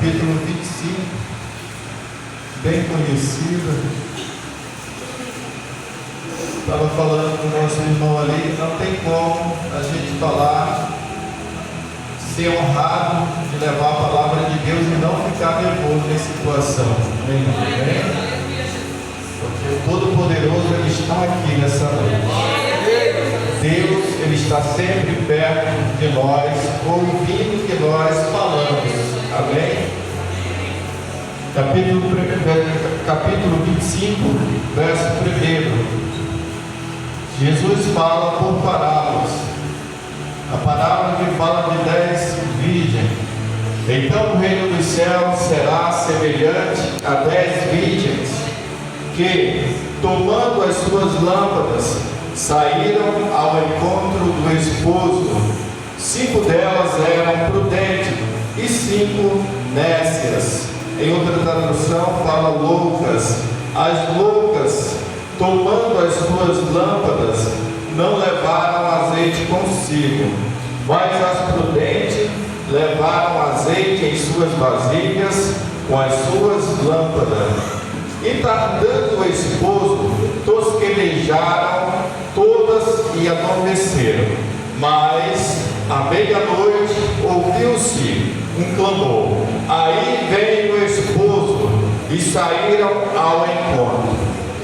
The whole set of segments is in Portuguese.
capítulo 25, bem conhecido. Estava falando com o nosso irmão ali, não tem como a gente falar, ser honrado de levar a palavra de Deus e não ficar nervoso em situação. Amém? Porque o Todo-Poderoso, Ele está aqui nessa noite. Deus, Ele está sempre perto de nós, ouvindo o que nós falamos. Amém? Capítulo 25, verso 1. Jesus fala por parábolas. A parábola que fala de 10 virgens. Então o reino dos céus será semelhante a 10 virgens que, tomando as suas lâmpadas, saíram ao encontro do esposo. 5 delas eram prudentes e 5 nécias. Em outra tradução fala loucas. As loucas, tomando as suas lâmpadas, não levaram azeite consigo, mas as prudentes levaram azeite em suas vasilhas com as suas lâmpadas. E tardando o esposo, tosquenejaram todas e adormeceram. Mas à meia-noite ouviu-se um clamor. Aí veio o esposo e saíram ao encontro.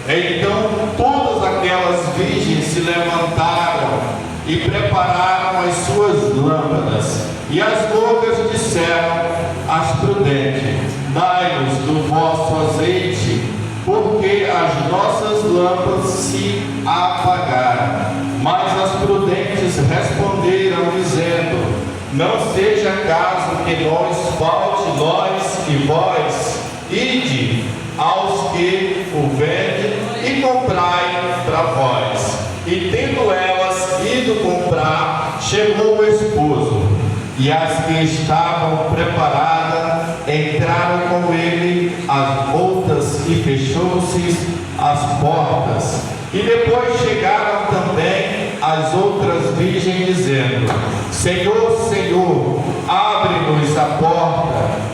Então todas aquelas virgens se levantaram e prepararam as suas lâmpadas. E as loucas disseram às prudentes: dai-nos do vosso azeite, porque as nossas lâmpadas se apagaram. Mas as prudentes responderam, dizendo: não seja caso que nos falte nós e vós, ide aos que o vendem e comprai para vós. E tendo elas ido comprar, chegou o esposo, e as que estavam preparadas entraram com ele as outras, e fechou-se as portas. E depois chegaram também as outras virgens, dizendo: Senhor, Senhor, abre-nos a porta.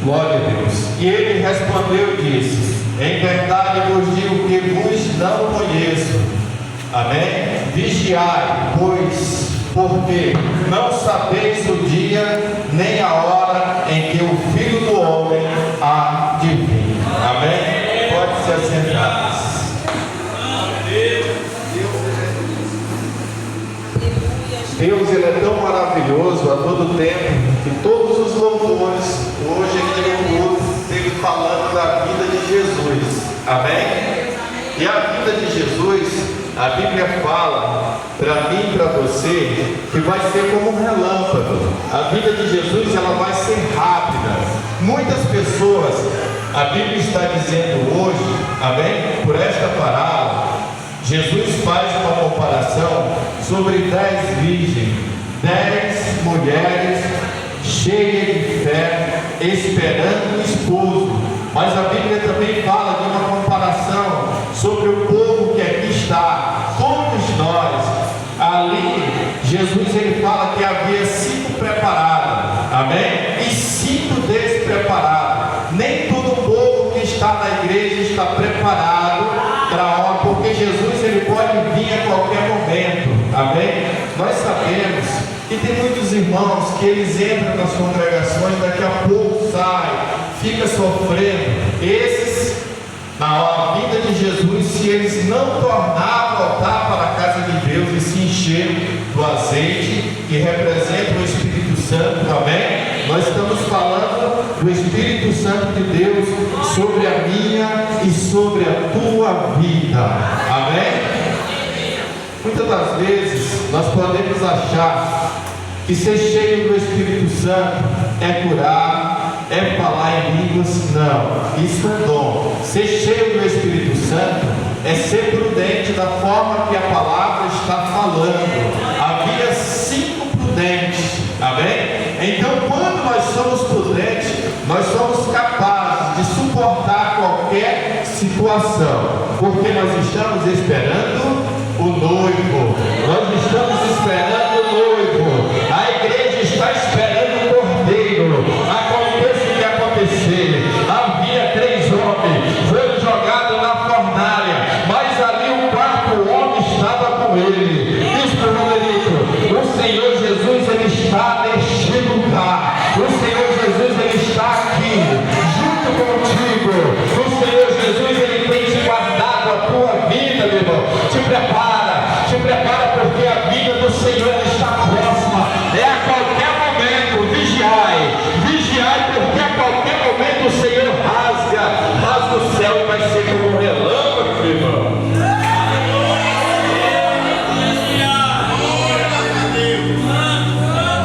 Glória a Deus. E ele respondeu e disse: em verdade vos digo que vos não conheço. Amém? Vigiai, pois, porque não sabeis o dia nem a hora em que o Filho do Homem há de vir. Amém? Pode se assentar. Deus, Ele é tão maravilhoso a todo tempo, que todos os louvores, hoje aqui no culto, esteve falando da vida de Jesus. Amém? E a vida de Jesus, a Bíblia fala para mim e para você, que vai ser como um relâmpago. A vida de Jesus, ela vai ser rápida. Muitas pessoas, a Bíblia está dizendo hoje, amém? Por esta parábola, Jesus faz uma comparação sobre 10 virgens, 10 mulheres cheias de fé, esperando o esposo. Mas a Bíblia também fala de uma comparação sobre o povo que aqui está, todos nós. Ali, Jesus ele fala que havia 5 preparados, amém? E 5 despreparados. Nem todo povo que está na igreja está preparado para a hora, porque Jesus ele pode vir a qualquer momento, amém? Nós sabemos que tem muitos irmãos que eles entram nas congregações, daqui a pouco saem, fica sofrendo. Esses, na vida de Jesus, se eles não tornar a voltar para a casa de Deus e se encher do azeite que representa o Espírito Santo, amém? Nós estamos falando do Espírito Santo de Deus sobre a minha e sobre a tua vida, amém? Muitas das vezes nós podemos achar que ser cheio do Espírito Santo é curar, é falar em línguas. Não, isso é dom. Ser cheio do Espírito Santo é ser prudente da forma que a palavra está falando. Havia 5 prudentes, amém? Então, quando nós somos prudentes, nós somos capazes de suportar qualquer situação, porque nós estamos esperando o noivo. Nós estamos esperando o noivo. A igreja está esperando o cordeiro. Aconteça prepara porque a vida do Senhor está próxima. É a qualquer momento, vigiai, porque a qualquer momento o Senhor rasga o céu e vai ser como um relâmpago, meu irmão.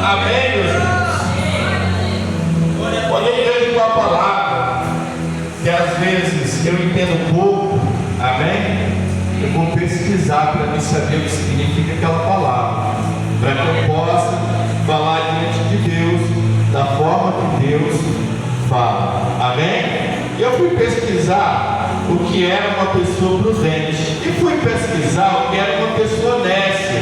Amém, meus irmãos? Quando eu vejo uma palavra que às vezes eu entendo pouco, amém? Eu vou pesquisar para me saber o que significa aquela palavra, para que eu possa falar diante de Deus da forma que Deus fala, amém? Eu fui pesquisar o que era uma pessoa prudente e fui pesquisar o que era uma pessoa honesta,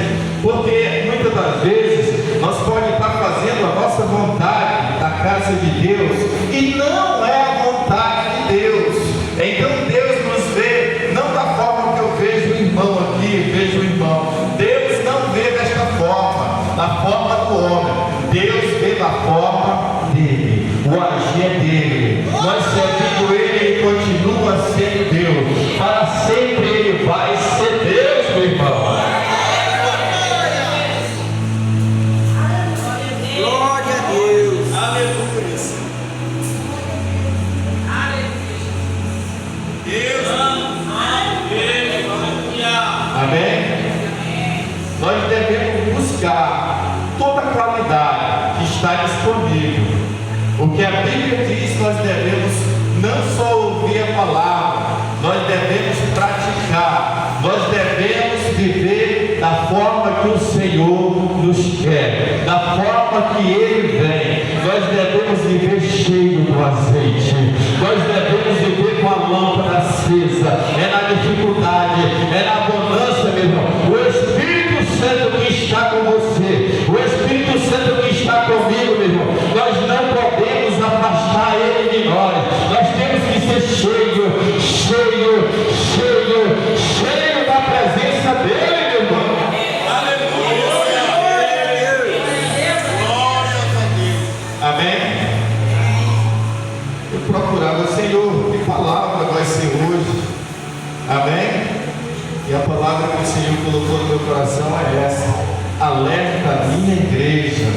porque muitas das vezes nós podemos estar fazendo a nossa vontade na casa de Deus e não é a vontade de Deus. Então Deus nos vê não da forma que eu vejo o irmão aqui, vejo o irmão. Deus não vê desta forma, da forma do homem. Deus vê da forma dele. O agir é dele. Nós servindo ele, ele continua sendo Deus. Para sempre ele vai ser Deus, meu irmão. Glória a Deus. Aleluia. Amém? Nós devemos buscar toda a qualidade que está disponível. O que a Bíblia diz, nós devemos não só ouvir a palavra, nós devemos praticar, nós devemos viver da forma que o Senhor nos quer, da forma que Ele vem. Nós devemos viver cheio do azeite, nós devemos viver com a lâmpada acesa. É na dificuldade, é na bonança, meu irmão. O Espírito Santo que está com você, o Espírito Santo que está comigo, meu irmão. Nós não podemos afastar Ele de nós. Nós temos que ser cheio da presença dEle, meu irmão. Amém? Eu procurava, Senhor, que palavra vai ser hoje? Amém? E a palavra que o Senhor colocou no meu coração é essa: alerta a minha igreja,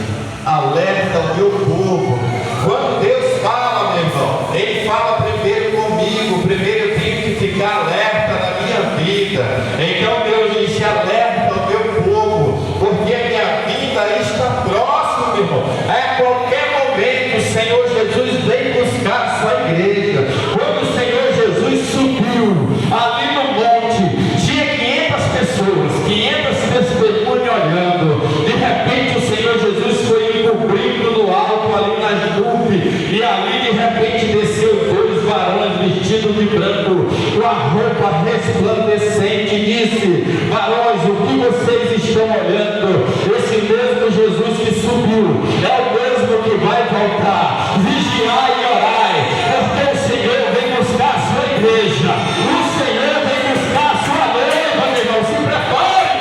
alerta ao meu povo. Quando Deus fala, meu irmão, Ele fala primeiro comigo, primeiro eu tenho que ficar alerta na minha vida. Então Deus disse: alerta ao meu povo, porque a minha vida está próxima, meu irmão. A qualquer momento o Senhor Jesus vem buscar a sua igreja. Quando o Senhor Jesus subiu ali no monte, tinha 500 pessoas, 500 testemunhas olhando. De repente o Senhor Jesus foi encobrindo no alto ali nas nuvens, e ali de repente desceu 2 varões vestidos de branco, com a roupa resplandecente, e disse: varões, o que vocês estão olhando? Esse mesmo Jesus que subiu é o mesmo que vai voltar. Vigiai e orai, porque o Senhor vem buscar a sua igreja, o Senhor vem buscar a sua noiva, meu irmão. Se prepare.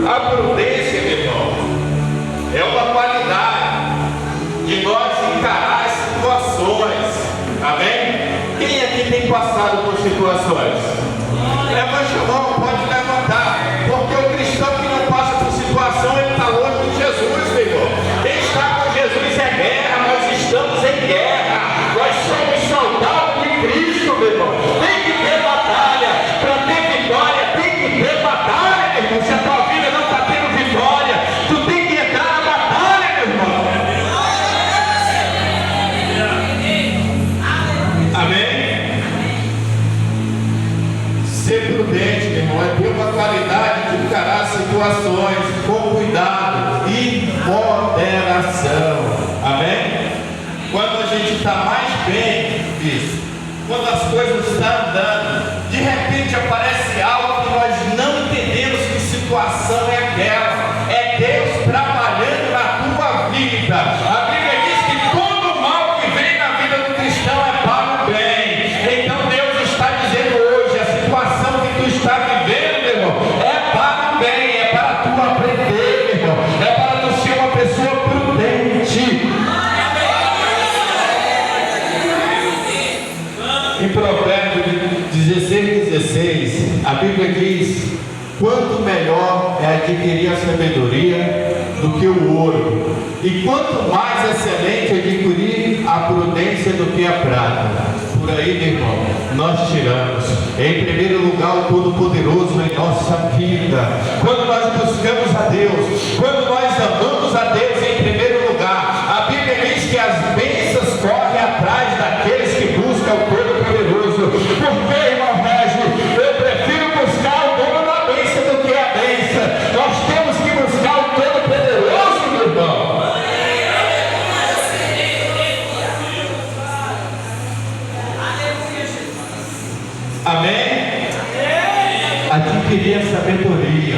A prudência, meu irmão, é uma qualidade de nós encarar as situações. Amém? Quem aqui tem passado por situações? Levante a mão, pode levantar, porque o cristão que não passa por situação, ele está longe de Jesus, meu irmão. Quem está com Jesus é guerra, nós estamos em guerra, nós somos soldados de Cristo, meu irmão. Tem que ter batalha, para ter vitória, tem que ter batalha, meu irmão. Se a tua vida não está tendo vitória, tu tem que entrar na batalha, meu irmão. Amém? Ser prudente, meu irmão, é ter uma qualidade de encarar situações com cuidado e moderação. Amém? Quando a gente está mais bem, isso, quando as coisas estão andando, de repente aparece algo que nós não entendemos que situação é aquela. É Deus trabalhando na tua vida. A Bíblia diz que todo mal que vem na vida do cristão é para o bem. Então Deus está dizendo hoje: a situação que tu está vivendo, meu irmão, é para o bem, é para tu aprender, meu irmão, é para tu ser uma pessoa prudente. Bíblia diz: quanto melhor é adquirir a sabedoria do que o ouro, e quanto mais excelente adquirir a prudência do que a prata. Por aí, meu irmão, nós tiramos em primeiro lugar o Todo-Poderoso em nossa vida. Quando nós buscamos a Deus, quando nós amamos a Deus em primeiro lugar, a Bíblia diz que as bênçãos correm atrás daqueles que buscam o Todo-Poderoso. Por que, irmão Régio? Eu prefiro buscar o dono da bênção do que a bênção. Nós temos que buscar o Todo-Poderoso, meu irmão. Amém? Adquirir a sabedoria,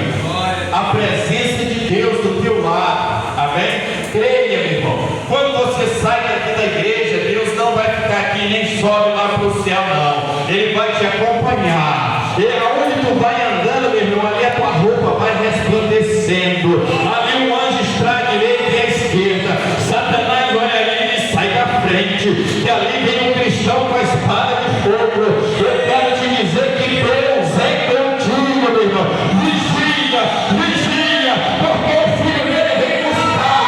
a presença de Deus do teu lado. Amém? Creia, meu irmão. Quando você sai daqui da igreja, Deus não vai ficar aqui nem sobe lá para o céu, não. Ele vai te acompanhar. E aonde tu vai andando, meu irmão, ali a tua roupa vai resplandecendo. Ali um anjo está à direita e à esquerda. Satanás olha ali e sai da frente. E ali vem um cristão com a espada de fogo. Eu quero te dizer que Deus é contigo, meu irmão. Vigia, vigia, porque o filho dele vem buscar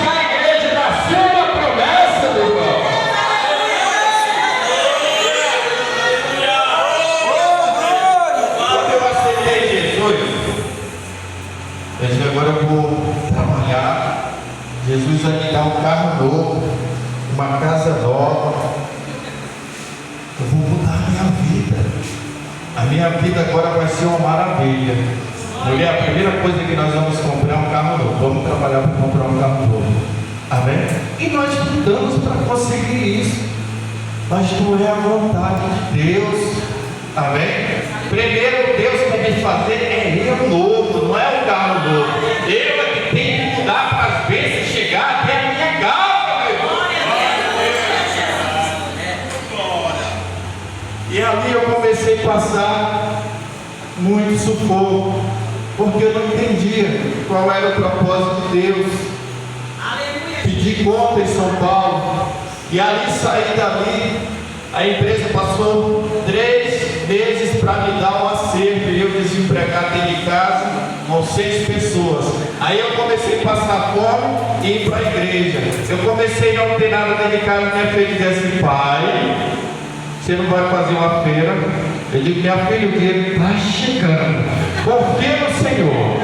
a igreja da sua promessa, meu irmão. Quando eu aceitei Jesus, eu disse: agora eu vou trabalhar. Jesus vai me dar um carro novo, uma casa nova. Eu vou mudar a minha vida. A minha vida agora vai ser uma maravilha. Mulher, a primeira coisa que nós vamos comprar é um carro novo. Vamos trabalhar para comprar um carro novo. Amém? E nós lutamos para conseguir isso. Mas não é a vontade de Deus. Amém? Primeiro, Deus quer me fazer é eu novo, não é um carro novo. Eu é que tenho que mudar para as bênçãos chegar até a minha casa, meu irmão. E ali eu comecei a passar muito sufoco, porque eu não entendia qual era o propósito de Deus. Pedi conta em São Paulo, e ali saí dali. A empresa passou 3 meses para me dar um acerto, e eu desempregado dentro de casa com 6 pessoas. Aí eu comecei a passar fome e ir para a igreja. Eu comecei a não ter nada dentro de casa. Minha filha dizia assim: pai, você não vai fazer uma feira? Eu digo: minha filha, o dinheiro está chegando. Confia no Senhor.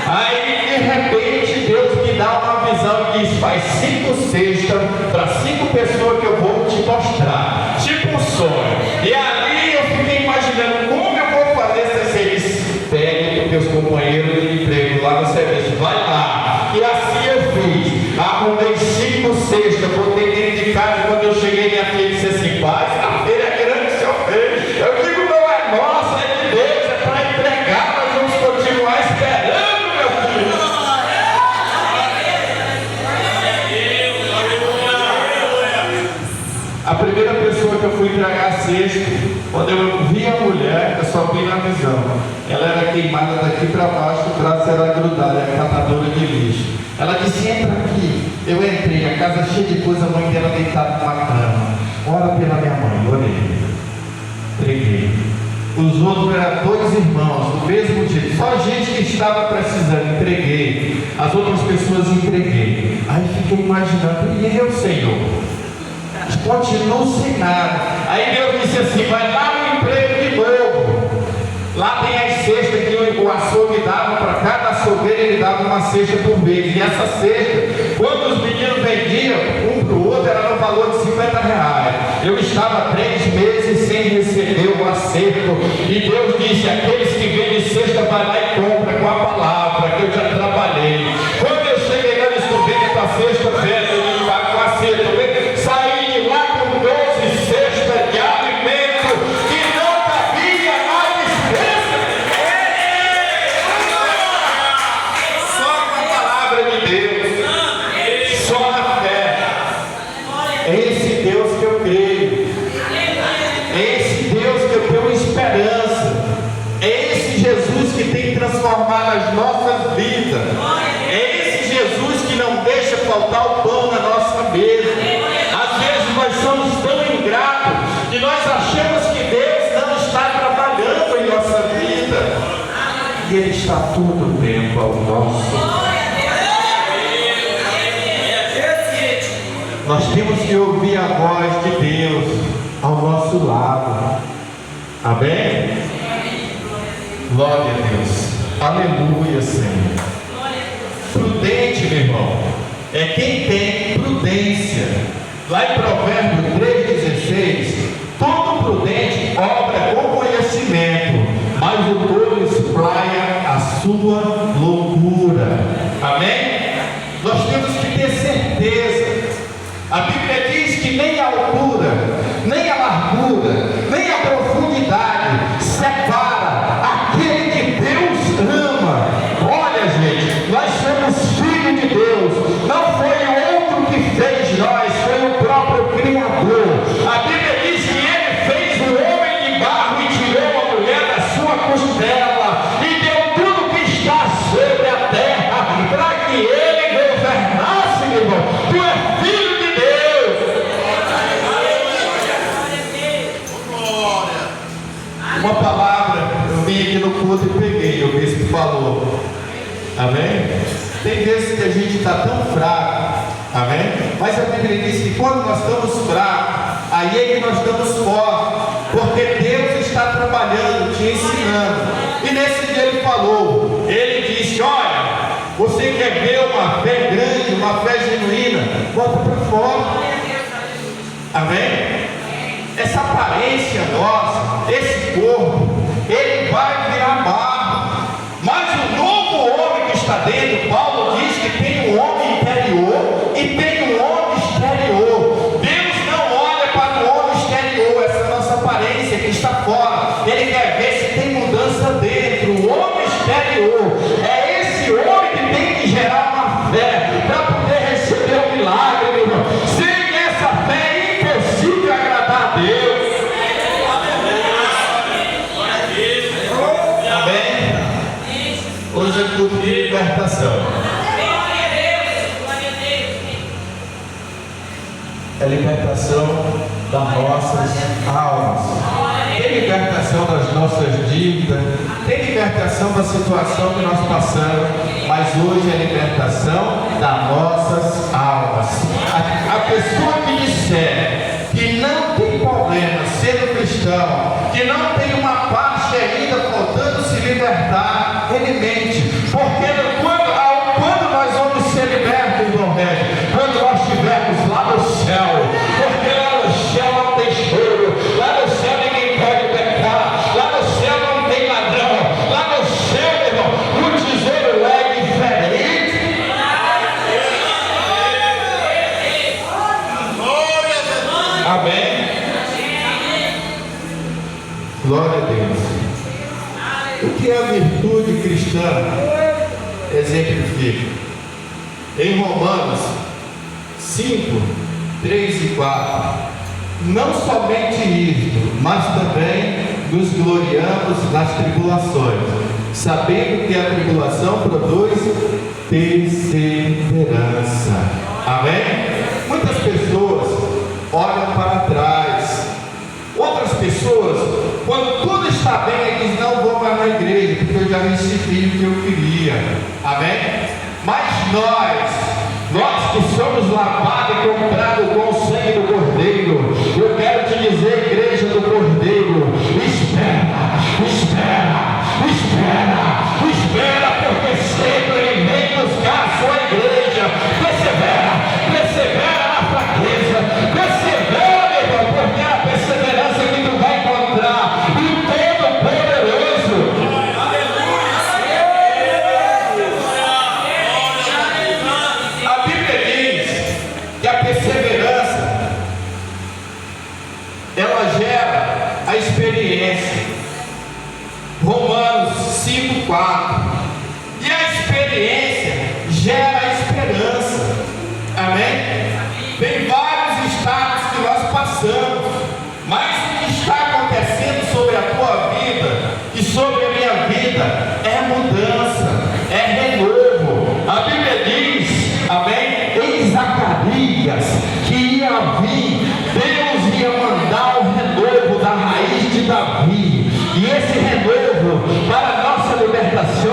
Aí de repente Deus me dá uma visão e diz: faz 5 cestas para 5 pessoas que eu vou te mostrar. Tipo um sonho. E ali eu fiquei imaginando como eu vou fazer esse serviço. Pegue para meus companheiros de emprego lá no serviço. Vai lá. E assim eu fiz. Arrumei 5 cestas, botei dentro de casa. Quando eu cheguei, minha filha disse assim: pai, a feira é grande que o senhor fez. Eu digo: não é nossa, é de Deus, é para entregar. Nós vamos continuar esperando, meu filho. A primeira pessoa que eu fui entregar a cesta, quando eu vi a mulher, eu só vi na visão. Ela era queimada daqui para baixo, o braço era grudado, é catadora de lixo. Ela disse: entra aqui. Eu entrei, a casa cheia de coisa, a mãe dela deitada numa cama. Ora pela minha mãe, orei. Entreguei. Os outros eram 2 irmãos, do mesmo jeito. Só gente que estava precisando, entreguei. As outras pessoas entreguei. Aí fiquei imaginando: e eu, Senhor? Continuo sem nada. Aí Deus disse assim: vai lá no emprego de novo. Lá tem as cestas que o açougue dava para cada açougueiro, ele dava uma cesta por vez. E essa cesta, quando os meninos vendiam um para o outro, era no valor de R$50. Eu estava 3 meses sem receber o acerto. E Deus disse: aqueles que vendem cesta, vai lá e compra com a palavra que eu já trabalhei. Quando eu cheguei lá, descobri que a cesta velha, eu ia com o acerto. Saí de lá com 12 cestas de alimento que não cabia na dispensa. Só com a palavra de Deus, só na fé. É esse Deus que eu creio, é esse Deus que eu tenho esperança, é esse Jesus que tem transformado as nossas vidas, é esse Jesus que não deixa faltar o pão na nossa mesa. Nós somos tão ingratos que nós achamos que Deus não está trabalhando em nossa vida. e Ele está todo o tempo ao nosso lado. Nós temos que ouvir a voz de Deus ao nosso lado. Amém? Glória a Deus. Aleluia, Senhor. Prudente, meu irmão, é quem tem prudência. Lá em Provérbios 3,16, todo prudente obra com conhecimento, mas o tolo espraia a sua loucura. Amém? Nós temos que ter certeza. A Bíblia diz que nem a altura, nem a largura, nem a profundidade separa aquele que Deus ama. Olha, gente, nós somos filhos de Deus. Não foi o outro que fez nós, foi o próprio Criador. A Bíblia diz que Ele fez o homem de barro e tirou a mulher da sua costela e deu tudo que está sobre a terra para que Ele governasse, meu irmão. Tu és filho. Uma palavra, eu vim aqui no culto e peguei, o bispo falou. Amém? Tem vezes que a gente está tão fraco, amém? Mas a Bíblia diz que quando nós estamos fracos, aí é que nós estamos fortes, porque Deus está trabalhando, te ensinando. E nesse dia Ele falou, Ele disse: olha, você quer ver uma fé grande, uma fé genuína? Bota para fora. Amém? Essa aparência nossa, esse corpo, ele vai virar barro. Mas o novo homem que está dentro, Paulo diz que tem um homem interior e tem um homem exterior. Deus não olha para o homem exterior, essa nossa aparência que está fora. Ele quer ver se tem mudança dentro. O homem exterior é esse homem que tem que gerar uma fé para poder receber o milagre, meu irmão. Sem essa fé é impossível agradar a Deus. Amém? Hoje é culto de libertação. É libertação das nossas almas. Tem libertação das nossas dívidas. Tem libertação da situação que nós passamos. Mas hoje é libertação das nossas almas. A pessoa que disser que não tem problema sendo cristão, que não tem uma parte ainda faltando se libertar, ele mente. Porque quando nós vamos ser libertos, irmão Régio? Quando nós estivermos lá no céu. Porque lá no céu não tem choro, lá no céu ninguém pode pecar, lá no céu não tem ladrão, lá no céu, meu irmão, o tesouro é diferente. Amém? Glória a Deus. O que é a virtude cristã? Exemplifica. Em Romanos 5, 3 e 4. Não somente isto, mas também nos gloriamos nas tribulações, sabendo que a tribulação produz perseverança. Amém? Muitas pessoas olham para trás. Outras pessoas, quando tudo está bem, dizem: não vou mais na igreja, porque eu já recebi o que eu queria. Amém? Mas nós que somos lavados e comprados com o sangue do Cordeiro, eu quero te dizer, igreja do Cordeiro, espera, porque sempre Ele vem buscar a sua igreja. Persevera na fraqueza, persevera, meu irmão, porque é a perseverança que tu vai encontrar o Todo-Poderoso. A Bíblia diz que a perseverança, ela gera a experiência. Romanos 5:4. E a experiência gera a esperança. Amém? Tem vários estados que nós passamos, mas o que está acontecendo sobre a tua vida e sobre a minha vida é mudança, é renovo. A Bíblia diz, amém, em Zacarias, que ia vir, Deus ia mandar o renovo da raiz de Davi. E esse renovo para a nossa libertação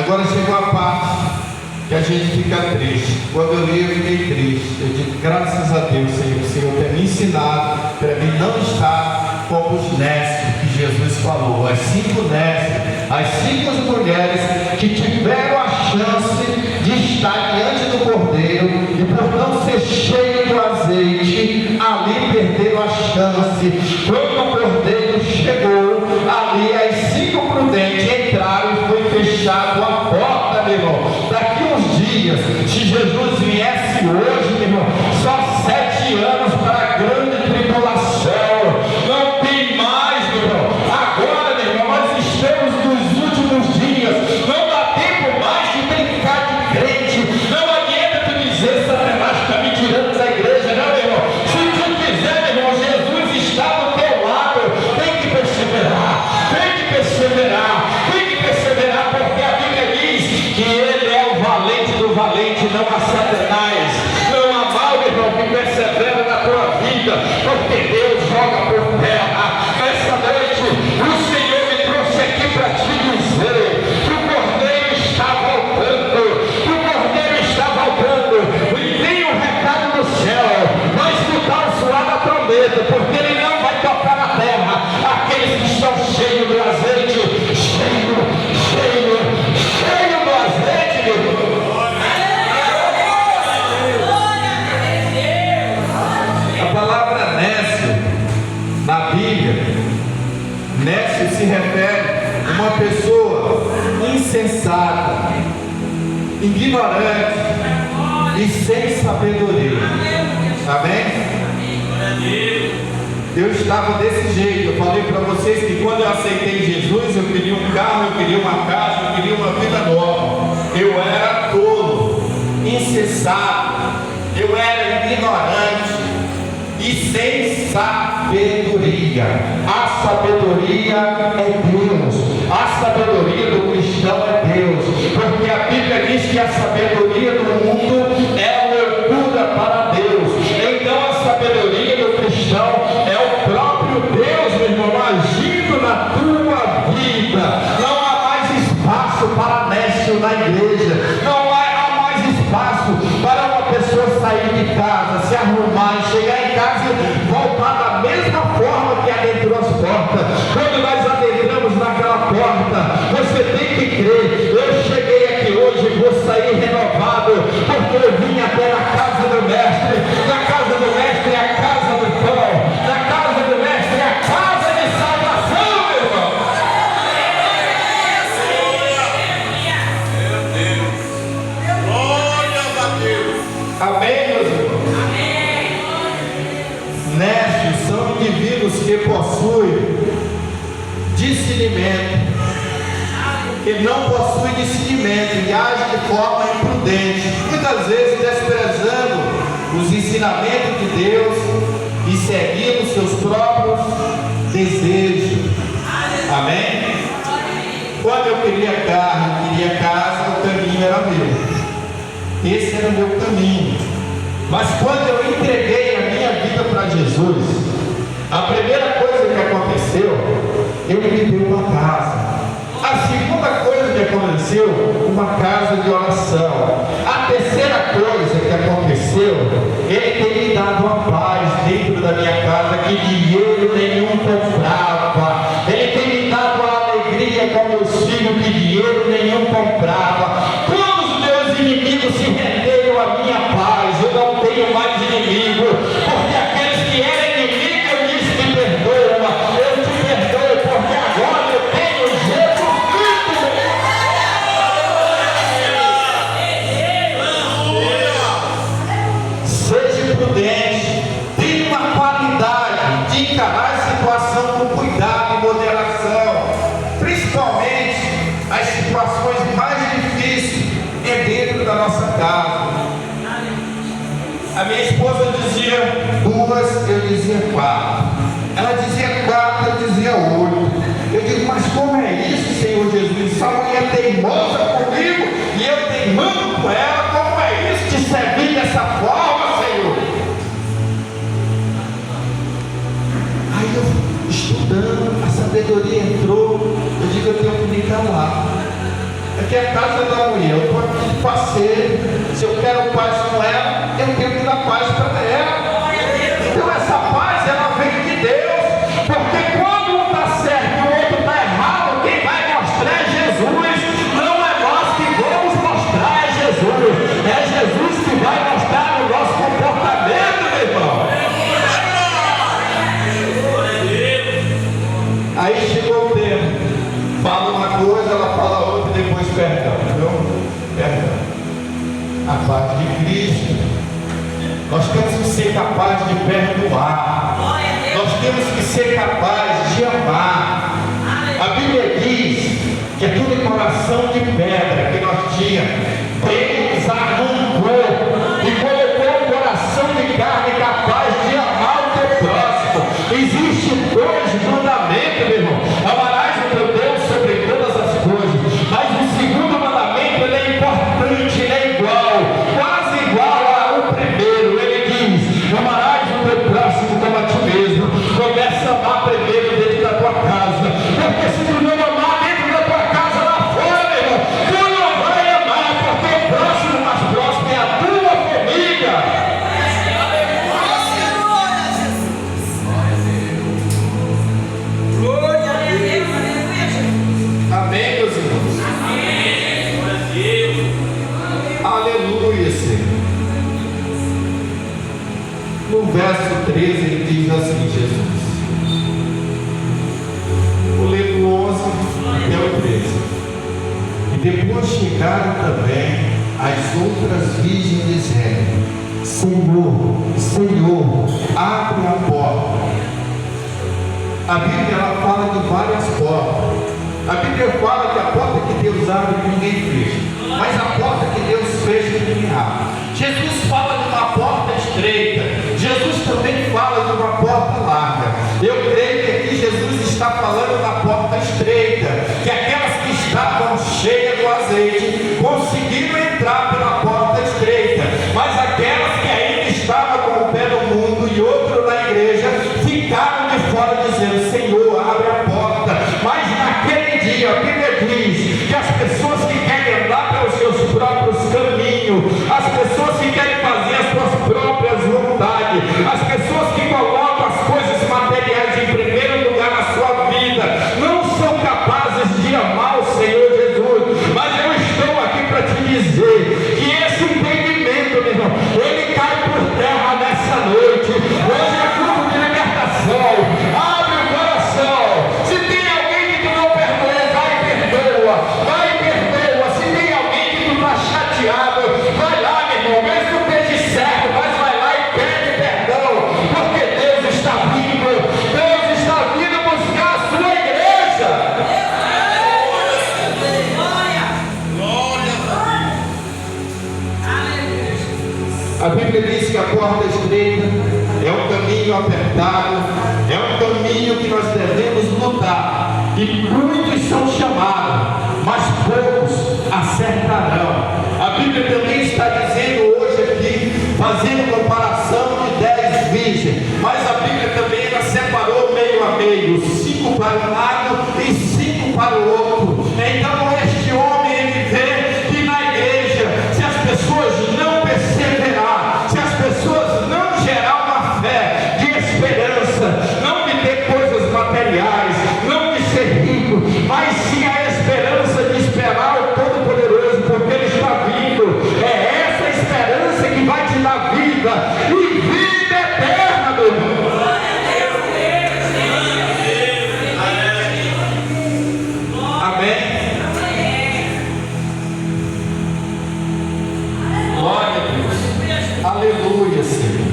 Agora chegou a parte que a gente fica triste. Quando eu li, eu fiquei triste. Eu digo, graças a Deus, Senhor, o Senhor tem me ensinado para mim não estar como os nécios que Jesus falou, as 5 nécias, as 5 mulheres que tiveram a chance de estar diante do Cordeiro e por não ser cheio do azeite, ali perderam a chance. Quando o Cordeiro chegou, ali as 5 prudentes entraram e foi fechado a porta, meu irmão. Daqui uns dias, se Jesus viesse hoje, meu irmão, só 7 anos para a grande tribulação. Não tem mais, meu irmão. Agora, meu irmão, nós estamos nos últimos dias. Não dá tempo mais de brincar de crente. Não adianta tu dizer, Satanás está me tirando da igreja, não, meu irmão. Se tu quiser, meu irmão, Jesus está do teu lado. Tem que perseverar. Tem que perseverar. Tem que perseverar, porque a Bíblia diz que ele é o valente do valente, não há Satanás. Não há mal, meu irmão, que persevera na tua vida, porque Deus joga por terra. Essa noite, o Senhor me trouxe aqui para te dizer que o Cordeiro está voltando. O Cordeiro está voltando. E tem um recado do céu. Vai escutar o soar da trombeta, porque ele não vai tocar na terra. Aqueles que estão cheios do azeite, cheio do azeite, meu irmão. A palavra nécio na Bíblia, nécio se refere a uma pessoa insensata, ignorante e sem sabedoria. Amém? Eu estava desse jeito. Eu falei para vocês que quando eu aceitei Jesus, eu queria um carro, eu queria uma casa, eu queria uma vida nova. Eu era tolo, insensato, eu era ignorante e sem sabedoria. A sabedoria é Deus. A sabedoria do cristão é Deus, porque a Bíblia diz que a sabedoria do mundo é loucura para Deus. Então a sabedoria do cristão é o próprio Deus, meu irmão, agindo na tua vida. Não há mais espaço para nécio na igreja. Não há mais espaço para uma pessoa sair de casa, se arrumar e chegar em casa e voltar da mesma forma que adentrou as portas. Quando nós adentramos naquela porta, você tem que crer. Eu cheguei aqui hoje e vou sair renovado, porque eu vim até na casa do mestre. Na casa do mestre é a casa do pão. Na casa do mestre é a casa de salvação, meu irmão. Amém, meus irmãos? Nécios são indivíduos que possuem discernimento, que não possuem discernimento e agem de forma imprudente, muitas vezes desprezando os ensinamentos de Deus e seguindo seus próprios desejos. Amém? Quando eu queria carro, eu queria casa, o caminho era meu. Esse era o meu caminho. Mas quando eu entreguei a minha vida para Jesus, a primeira coisa que aconteceu, ele me deu uma casa. A segunda coisa que aconteceu, uma casa de oração. A terceira coisa que aconteceu, ele tem me dado uma paz dentro da minha casa que dinheiro nenhum comprava. Ele tem me dado uma alegria com meus filhos que dinheiro nenhum comprava. Quando os meus inimigos se renderam à minha paz, eu não tenho mais inimigo, porque aqueles que eram inimigos, eu disse: me perdoa, eu te perdoo, porque agora eu tenho Jesus Cristo. Seja prudente, tenha uma qualidade de encarar a situação com cuidado e moderação, principalmente as situações mais difíceis é dentro da nossa casa. A minha esposa dizia 2, eu dizia 4. Ela dizia 4, eu dizia 8. Eu digo: mas como é isso, Senhor Jesus? Essa mulher é teimosa comigo e eu teimando com ela. Como é isso, te servir dessa forma, Senhor? Aí eu, estudando, a sabedoria entrou. Eu digo: eu tenho que me calar. É aqui é a casa da mulher, eu estou aqui de passeio. Se eu quero paz com ela, eu tenho que dar paz para ela. Então essa paz, ela vem de Deus, porque quando um está certo e o outro está errado, quem vai mostrar é Jesus. Não é nós que vamos mostrar, é Jesus. É Jesus que vai mostrar o nosso comportamento, meu irmão. Aí chegou o tempo, fala uma coisa, ela fala outra e depois perdão, entendeu? Perdão. A paz de Cristo. Nós temos que ser capazes de perdoar. Nós temos que ser capazes de amar. A Bíblia diz que aquele coração de pedra que nós tínhamos, Deus arrancou e colocou um coração de carne capaz de amar o teu próximo. Existem dois mandamentos, meu irmão. Amarás o teu Deus sobre todas as coisas. Mas o segundo mandamento, ele é importante, ele é igual, quase igual ao primeiro. Ele diz: amarás o teu próximo como a ti mesmo. Começa a amar primeiro dentro da tua casa, porque se tu não amar dentro da tua casa, lá fora, meu irmão, tu não vai amar, porque o próximo mais próximo é a tua família. Amém, meus irmãos? Aleluia, Senhor. No verso 13 ele diz assim, Jesus. Vou ler do 11 até o 13. E depois chegaram também as outras virgens dizendo: Senhor, Senhor, abre a porta. A Bíblia ela fala de várias portas. A Bíblia fala que a porta que Deus abre ninguém fecha, mas a porta que Deus fecha ninguém abre. Jesus fala de uma porta estreita, Jesus também fala de uma porta larga. Eu creio que aqui Jesus está falando da porta estreita, que aquelas que estavam cheias do azeite conseguiram entrar pela porta estreita, mas aquelas que ainda estavam com o pé no mundo e outro na igreja ficaram de fora dizendo: Senhor, abre a porta. Mas naquele dia a Bíblia diz que as pessoas que querem andar pelos seus próprios caminhos, as pessoas que querem fazer as suas próprias vontades, as pessoas que colocam as coisas materiais em primeiro lugar na sua vida, não são capazes de amar o Senhor Jesus. Mas eu estou aqui para te dizer que esse entendimento, meu irmão, ele cai por terra nessa noite. Hoje é culto de libertação. Abre o coração. Se tem alguém que tu não perdoou, vai e perdoa. Vai e perdoa. Se tem alguém que tu está chateado, vai lá, meu irmão. Mesmo que tu esteja certo, mas vai lá e pede perdão. Porque Deus está vindo. Deus está vindo buscar a sua igreja. A Bíblia diz que a porta estreita é um caminho apertado, é um caminho que nós devemos lutar. E muitos são chamados, mas poucos acertarão. A Bíblia também está dizendo hoje aqui, fazendo comparação de 10 virgens, mas a Bíblia também ela separou meio a meio, 5 para um lado e 5 para o outro. Então este homem ele vê que na igreja, se as pessoas não perseverar, se as pessoas não gerar uma fé de esperança, não de ter coisas materiais, não de ser rico, mas sim a esperança de esperar o Todo-Poderoso, porque Ele está vindo. É essa esperança que vai te dar vida e vida eterna, meu irmão. Amém. Glória a Deus. Aleluia, Senhor.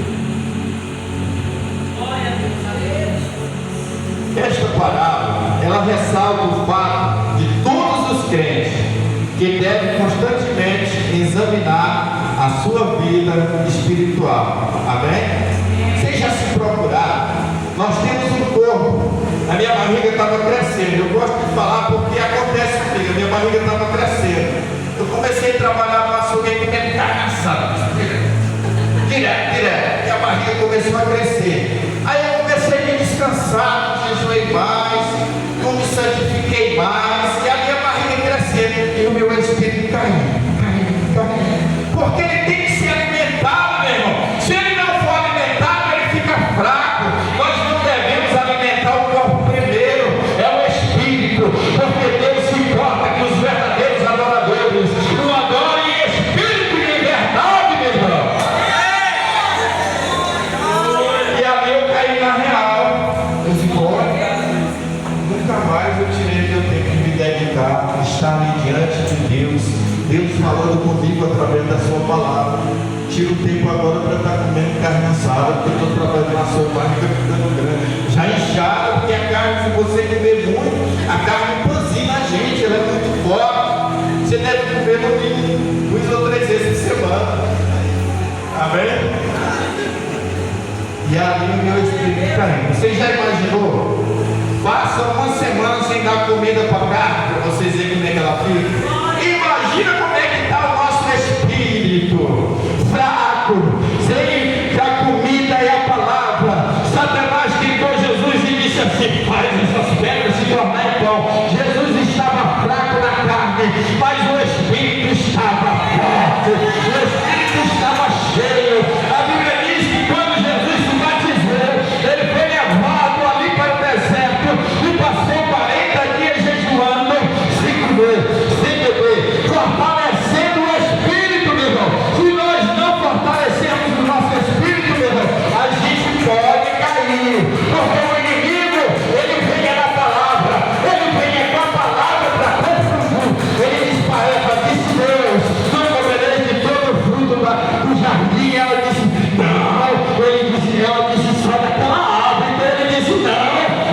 Esta parábola, ela ressalta o fato de todos os crentes que devem constantemente examinar a sua vida espiritual. Amém? Vocês já se procuraram? Nós temos um corpo. A minha barriga estava crescendo. Eu gosto de falar porque acontece comigo. A minha barriga estava crescendo. Eu comecei a trabalhar no açougue porque ele está cansado. Direto. E a barriga começou a crescer. Aí eu comecei a me descansar, jejuei mais, não me santifiquei mais, e a minha barriga crescendo, e o meu glorificar, estar ali diante de Deus, Deus falando comigo através da sua palavra. Tiro o tempo agora para estar comendo carne assada, porque eu estou trabalhando na sua barriga ficando grande. Já inchada, porque a carne, se você comer muito, a carne empozina a gente, ela é muito forte. Você deve comer no mínimo 2 ou 3 vezes por semana. Amém? E ali o meu espírito caindo. Você já imaginou? Passa uma semana sem dar comida para a carne, para vocês verem como é que ela fica. Imagina como é que está o nosso espírito. Fraco, sem a comida e a palavra. Satanás tentou Jesus e disse assim: faz essas pedras se tornar pão. Jesus estava fraco na carne, mas o espírito estava forte, o espírito estava cheio. A Bíblia diz que quando Jesus se batizou, ele foi levado ali para o deserto e passou 40 dias jejuando, sem comer, sem beber, fortalecendo o espírito, meu irmão. Se nós não fortalecermos o nosso espírito, meu irmão, a gente pode cair, porque o inimigo, ele vem na palavra, ele vem com a palavra para confundir. Ele diz para Eva, disse Deus, não comereis de todo o fruto do jardim. Ela disse não, ela disse só daquela árvore. Então ele disse não,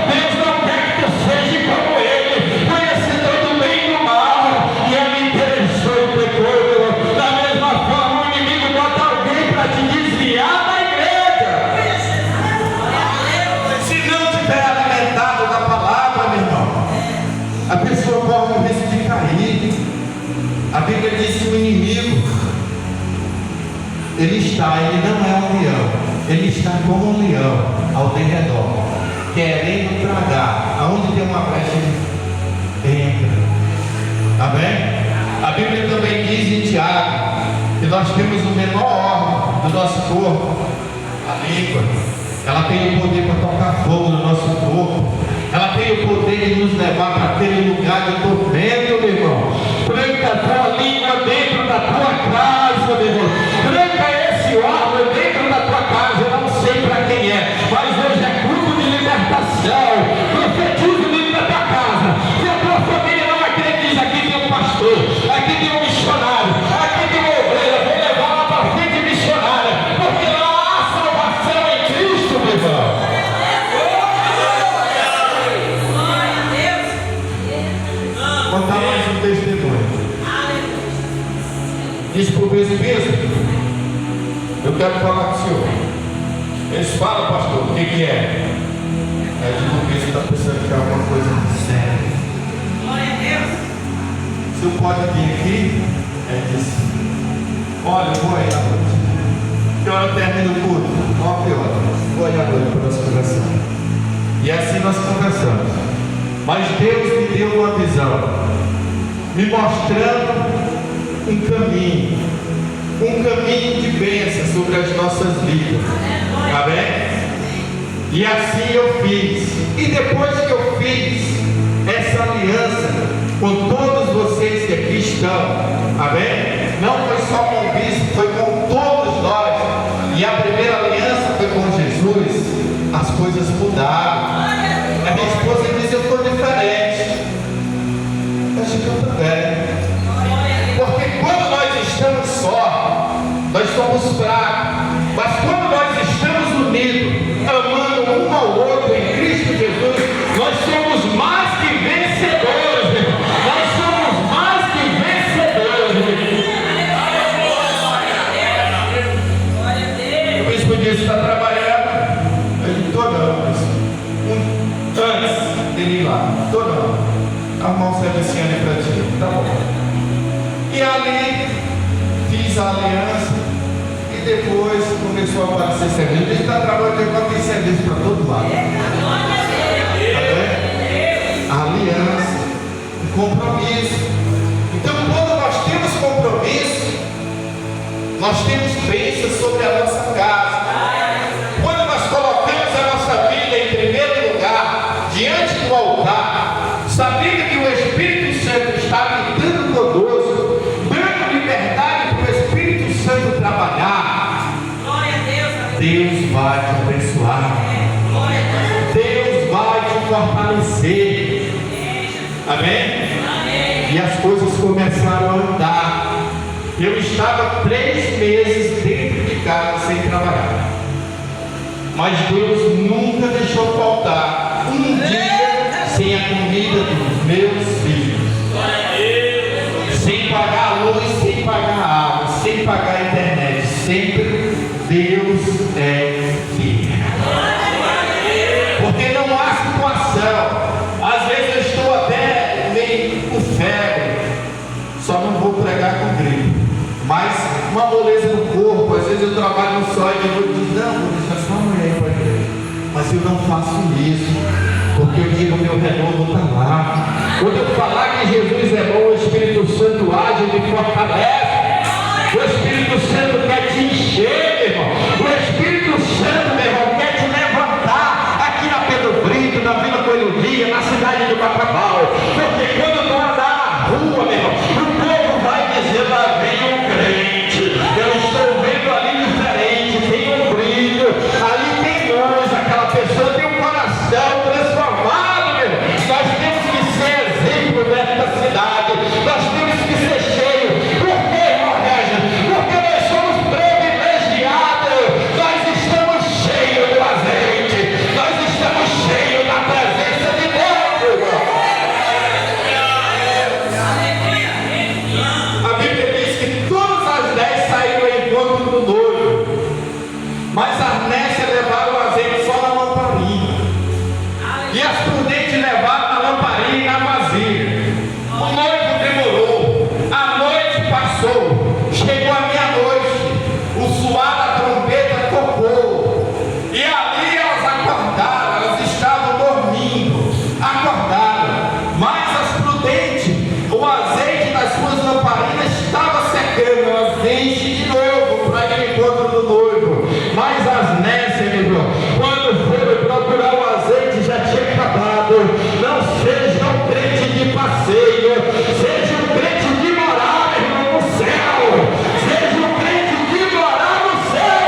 Deus não quer que tu seja como ele, conhecedor do bem e do mal. E ela interessou e pecou. Da mesma forma, o inimigo bota alguém para te desviar da igreja. Se não tiver alimentado da palavra, meu irmão, a pessoa corre o risco de cair. A Bíblia diz que o inimigo, ele não é um leão, ele está como um leão ao derredor, querendo tragar. Aonde tem uma brecha, ele entra. Amém? A Bíblia também diz em Tiago que nós temos o menor órgão do nosso corpo, a língua. Ela tem o poder para tocar fogo no nosso corpo. Ela tem o poder de nos levar para aquele lugar de tormento, meu irmão. Tranca a tua língua dentro da tua casa, meu irmão. Tranca esse órgão dentro da tua casa. Eu não sei para quem é, mas hoje é culto de libertação. Profetiza dentro da tua casa. Se a tua família não acredita, aqui tem um pastor, aqui tem um missionário, aqui tem uma ovelha. Vou levar ela para frente missionária, porque lá há salvação em Cristo, meu irmão. Contar mais um testemunho. Diz para o bispo: eu quero falar com o senhor. Eles falam, pastor, o que é? É de o bispo está pensando que é alguma coisa séria. Glória a Deus. O senhor pode vir aqui? Ele disse: olha, eu vou aí à noite. Que hora termina o culto? 9 horas. Vou aí à noite para nós conversar. E assim nós conversamos. Mas Deus me deu uma visão, me mostrando um caminho de bênção sobre as nossas vidas. Amém? E assim eu fiz. E depois que eu fiz essa aliança com todos vocês que aqui estão, amém? Não foi só com o bispo, foi com todos nós. E a primeira aliança foi com Jesus. As coisas mudaram. A minha esposa diz: eu estou diferente. Eu acho que eu também. Porque quando nós estamos só, nós somos fracos. Mas quando nós estamos unidos, amando um ao outro em Cristo Jesus, nós somos mais que vencedores. Nós somos mais que vencedores. O bispo disse: está trabalhando? Eu disse: estou não. Antes dele ir lá, estou não. Arrumar um servicinho ali para ti. Tá bom. E ali fiz a aliança e depois começou a aparecer serviço. Ele está trabalhando, agora tem serviço para todo lado. A aliança, o compromisso. Então, quando nós temos compromisso, nós temos bênção sobre a nossa casa. Quando nós colocamos a nossa vida em primeiro lugar, diante do altar, sabendo que o Espírito Santo está habitando conosco, dando liberdade para o Espírito Santo trabalhar, Deus vai te abençoar, Deus vai te fortalecer. Amém? e as coisas começaram a andar. Eu estava 3 meses dentro de casa sem trabalhar, mas Deus nunca deixou faltar um dia sem a comida dos meus filhos, sem pagar a luz, sem pagar a água, sem pagar a internet. Sempre Deus é fiel. Porque não há situação. Às vezes eu estou até meio com febre, só não vou pregar com gripe, mas uma moleza no corpo. Às vezes eu trabalho no sol e eu digo, não, vou deixar só amanhã ir para a igreja. Mas eu não faço isso, porque eu digo, meu renovo está lá. Quando eu falar que Jesus é bom, o Espírito Santo age e me fortalece. O Espírito Santo quer te encher, meu irmão. O Espírito Santo, meu irmão, quer te levantar aqui na Pedro Brito, na Vila Coelho Dia, na cidade de Bacabal. Porque quando tu andar na rua, meu irmão, o povo vai dizer, lá vem um crente. Eu estou vendo ali diferente, tem um brilho, ali tem luz, aquela pessoa tem um coração transformado, meu irmão. Nós temos que ser exemplo desta cidade, nós temos que ser cheios. Por quê, irmão Regis? Porque nós somos privilegiados, nós estamos cheios do azeite, nós estamos cheios da presença de Deus, irmão. A Bíblia diz que todas as 10 saíram ao encontro do noivo, mas as nécias levaram o azeite só na lamparina, e as prudentes levaram na lamparina e na vasilha. O noivo demorou, a noite passou, chegou a meia-noite, o suar da trombeta tocou, e ali elas acordaram, elas estavam dormindo, acordaram, mas as prudentes, o azeite das suas lamparinas estava secando, elas enchem de novo para ir ao encontro do noivo. Mas as nécias, meu irmão, quando foram procurar o azeite já tinha acabado. Não seja um crente de passeio, seja um crente de morar, meu irmão, no céu. Seja um crente de morar no céu.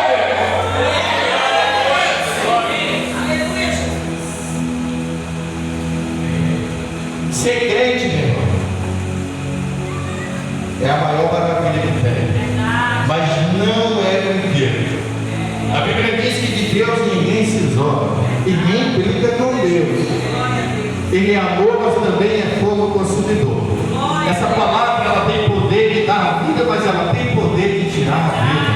Ser crente, meu irmão, é a maior maravilha que tem, mas não é brinquedo. A Bíblia diz que de Deus ninguém se isola, ninguém briga com Deus. Ele é amor, mas também é fogo consumidor. Essa palavra, ela tem poder de dar a vida, mas ela tem poder de tirar a vida.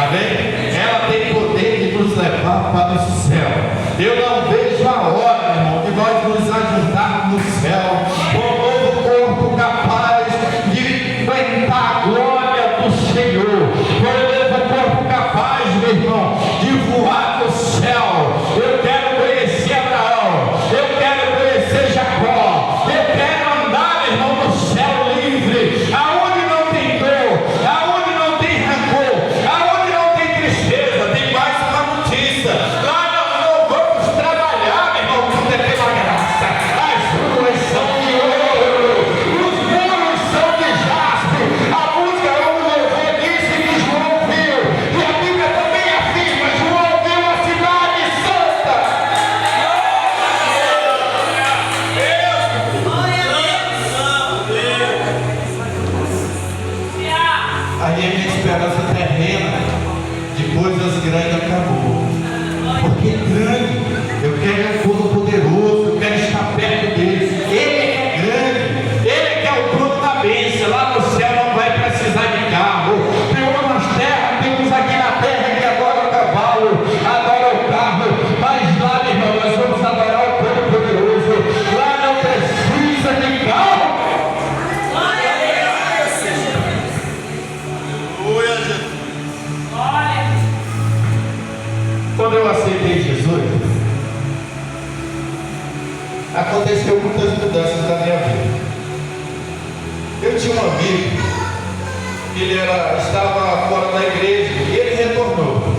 Amém? Ela tem poder de nos levar para o céu. Eu não vejo a hora, irmão, de nós nos ajuntarmos no céu com um novo corpo capaz de aguentar a glória do Senhor, com um novo corpo capaz, meu irmão, de voar no céu. Eu quero conhecer Abraão, eu quero conhecer Jacó, eu quero andar, meu irmão, no céu livre, aonde não tem dor, aonde não tem rancor, aonde não tem tristeza. Tem mais uma notícia: lá nós não vamos trabalhar, meu irmão, tudo é pela graça. As ruas são de ouro, os muros são de jaspe. A música é um louvor disse que João viu, e a Bíblia também afirma: João viu a cidade santa. Aí a minha esperança terrena de coisas grandes acabou. Porque grande, eu quero um povo poderoso, eu quero estar perto dele. Ele é grande, ele que é o dono da bênção. Lá no céu não vai precisar de carro. Tem umas terras, temos aqui na terra que adora o cavalo, adora o carro, mas lá, meu irmão, nós vamos adorar o Todo-Poderoso. Lá não precisa de carro. Quando eu aceitei Jesus, aconteceu muitas mudanças na minha vida. Eu tinha um amigo, ele estava fora da igreja e ele retornou.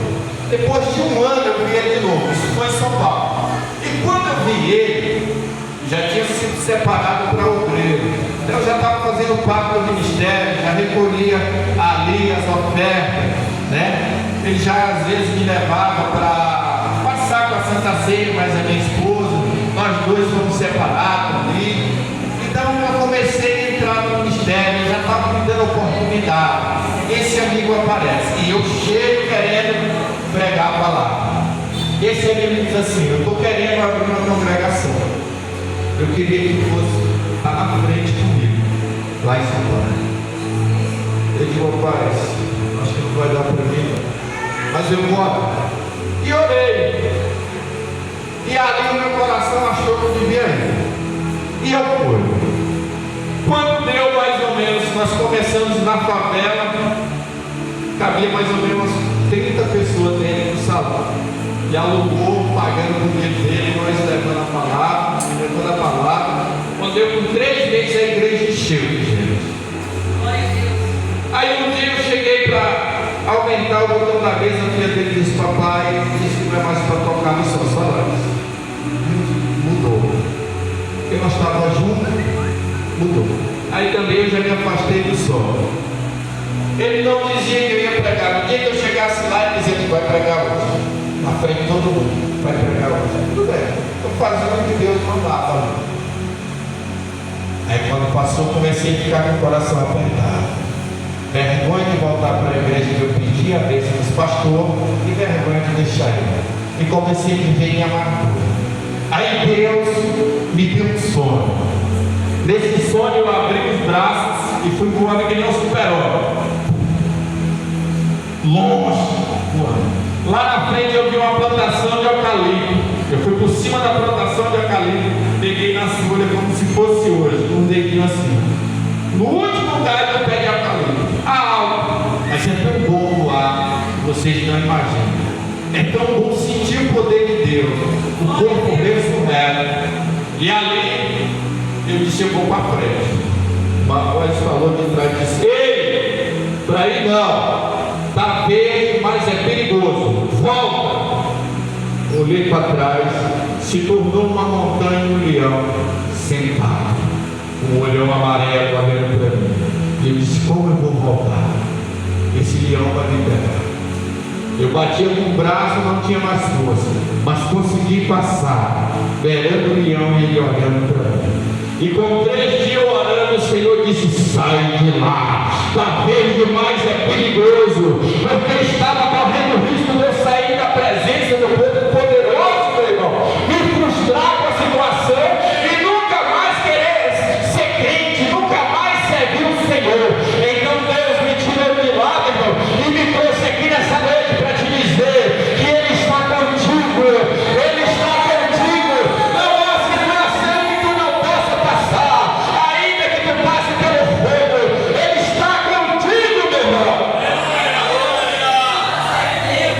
Depois de um ano eu vi ele de novo, isso foi em São Paulo. E quando eu vi ele, já tinha sido separado para obreiro. Então eu já estava fazendo parte do ministério, já recolhia ali as ofertas, né? Ele já às vezes me levava para passar com a Santa Ceia, mas a minha esposa, nós dois fomos separados ali. Então eu comecei a entrar no apertado, esse amigo aparece e eu chego querendo pregar a palavra. Esse amigo diz assim: eu estou querendo abrir uma congregação, eu queria que fosse estar na frente comigo, lá em São Paulo. Eu digo: rapaz, acho que não vai dar para mim, mas eu vou. E orei, e ali o meu coração achou que eu devia ir, e eu fui. Quando deu mais ou menos, nós começamos na favela, cabia mais ou menos 30 pessoas dentro do salão, e alugou, pagando o dinheiro dele, nós levando a palavra. Quando deu com 3 meses, a igreja encheu de gente. Aí um dia eu cheguei para aumentar o botão da mesa, a filha dele disse: papai, disse que não é mais para tocar nos seus salários. Mudou, porque nós estávamos juntos, mudou. Aí também eu já me afastei do sol. Ele não dizia que eu ia pregar. No dia que eu chegasse lá, ele dizia: que vai pregar hoje, na frente de todo mundo, vai pregar hoje. Tudo bem, estou fazendo o que Deus mandava. Aí quando passou, comecei a ficar com o coração apertado, vergonha de voltar para a igreja que eu pedi a bênção dos pastores e vergonha de deixar ele. E comecei a viver em amargura. Aí Deus me deu um sonho. Nesse sonho eu abri os braços e fui voando que nem um super-homem, longe, voando. Lá na frente eu vi uma plantação de eucalipto. Eu fui por cima da plantação de eucalipto, peguei nas folhas como se fosse hoje, um dedinho assim. No último lugar do pé de eucalipto, alto, mas é tão bom voar, vocês não imaginam. É tão bom sentir o poder de Deus, o corpo ressurreto. E ali eu disse: eu vou para frente. Mas o Wes falou de trás e disse: ei, para aí não, está verde, mas é perigoso, volta. Olhei para trás, se tornou uma montanha e um leão sentado, com um olhão amarelo olhando para mim. E eu disse: como eu vou voltar? Esse leão vai me pegar. Eu batia com o braço, não tinha mais força, mas consegui passar, verando o leão e ele olhando para mim. E com 3 dias orando, o Senhor disse: sai de lá, está verde demais, é perigoso, porque eu estava correndo o risco de eu sair da presença do povo poderoso, meu irmão, me frustrar com a situação e nunca mais querer ser crente, nunca mais servir o Senhor. Então Deus me tirou de lá, meu irmão, e me trouxe aqui nessa noite para te dizer que Ele está contigo, Ele está contigo. Não há situação que tu não possa passar, ainda que tu passe pelo fogo, Ele está contigo, meu irmão.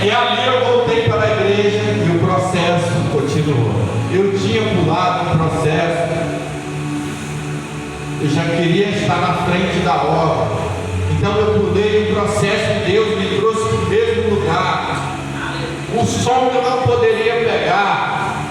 E ali eu voltei para a igreja e o processo continuou. Eu tinha pulado o processo, eu já queria estar na frente da obra. Então eu pulei o processo e Deus me trouxe para o mesmo lugar. O som eu não poderia pegar.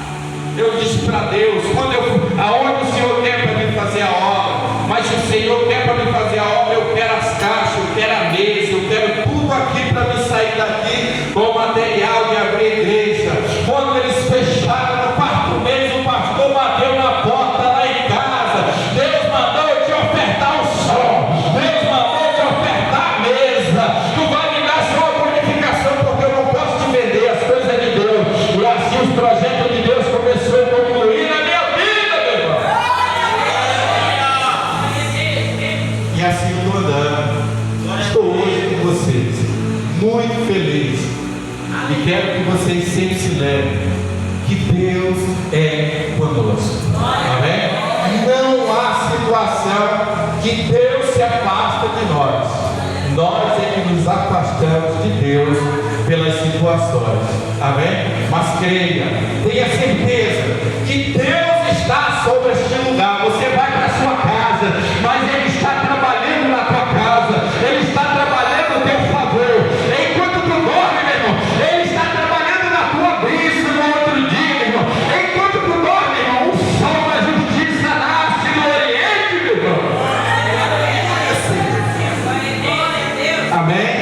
Eu disse para Deus: aonde o Senhor quer para mim fazer a obra? Mas se o Senhor quer para mim fazer a obra, eu quero as caixas, eu quero a mesa, eu quero tudo aqui para me sair daqui com material de abrir a igreja. Quando eles fecharam no 4º mês, o pastor bateu na porta lá em casa. Deus mandou eu te ofertar o som, Deus mandou eu te ofertar a mesa. Tu vai me dar só uma bonificação, porque eu não posso te vender as coisas de Deus. E assim os projetos de Deus começou a concluir na minha vida, meu irmão. E assim eu estou andando. Estou hoje com vocês, muito feliz. E quero que vocês sempre se lembrem que Deus é conosco. Amém? Não há situação que Deus se afasta de nós. Nós é que nos afastamos de Deus pelas situações. Amém? Mas creia, tenha certeza que Deus está sobre este lugar. Você vai para a sua casa, mas Ele está trabalhando na tua casa. Ele está trabalhando no teu favor. Enquanto tu dorme, meu irmão, Ele está trabalhando na tua brisa no outro dia, meu irmão. Enquanto tu dorme, irmão, o sol da justiça nasce no Oriente, meu irmão. Amém?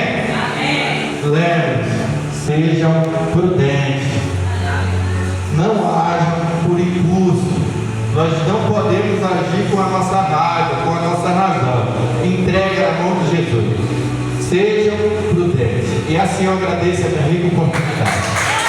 Lembre-se, sejam prudentes. Não ajam por impulso. Nós não podemos agir com a nossa raiva, com a nossa razão. Entregue na mão de Jesus. assim eu agradeço a minha rica oportunidade.